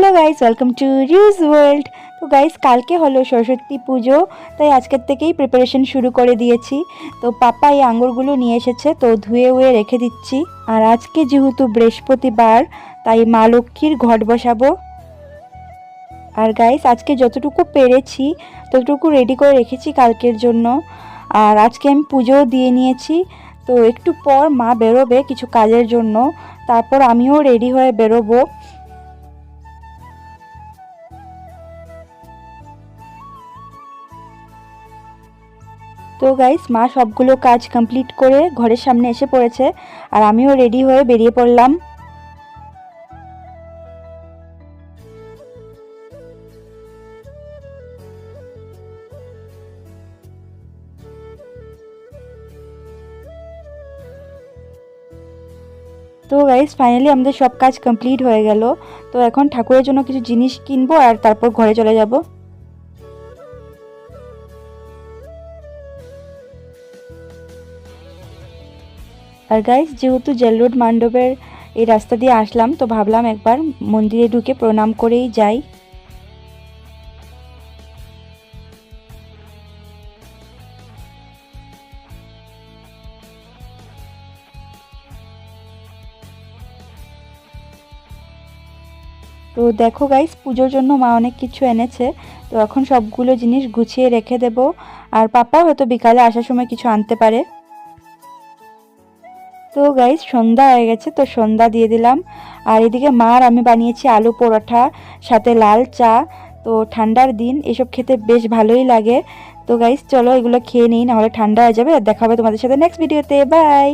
Hello guys, welcome to reuse world. তো guys, কালকে হলো সরস্বতী পুজো, তাই আজকের থেকেই প্রিপারেশন শুরু করে দিয়েছি। তো পাপা এই আঙুরগুলো নিয়ে এসেছে, তো ধুয়ে রেখে দিচ্ছি। আর আজকে যেহেতু বৃহস্পতিবার, তাই মা লক্ষ্মীর ঘট বসাবো। আর গাইস, আজকে যতটুকু পেরেছি ততটুকু রেডি করে রেখেছি কালকের জন্য। আর আজকে আমি পুজোও দিয়ে নিয়েছি। তো একটু পর মা বেরোবে কিছু কাজের জন্য, তারপর আমিও রেডি হয়ে বেরোবো। তো গাইস, মা সবগুলো কাজ কমপ্লিট করে ঘরের সামনে এসে পড়েছে, আর আমিও রেডি হয়ে বেরিয়ে পড়লাম। তো গাইস, ফাইনালি আমাদের সব কাজ কমপ্লিট হয়ে গেল। তো এখন ঠাকুরের জন্য কিছু জিনিস কিনবো আর তারপর ঘরে চলে যাব। আর গাইস, যেহেতু জেল রোড মণ্ডপের এই রাস্তা দিয়ে আসলাম, তো ভাবলাম একবার মন্দিরে ঢুকে প্রণাম করেই যাই। তো দেখো গাইস, পুজোর জন্য মা অনেক কিছু এনেছে। তো এখন সবগুলো জিনিস গুছিয়ে রেখে দেব, আর পাপা হয়তো বিকালে আসার সময় কিছু আনতে পারে। তো গাইস, সন্ধ্যা হয়ে গেছে, তো সন্ধ্যা দিয়ে দিলাম। আর এদিকে মা আর আমি বানিয়েছি আলু পরোটা, সাথে লাল চা। তো ঠান্ডার দিন এসব খেতে বেশ ভালোই লাগে। তো গাইস, চলো এগুলো খেয়ে নিই, নাহলে ঠান্ডা হয়ে যাবে। আর দেখা হবে তোমাদের সাথে নেক্সট ভিডিওতে। বাই।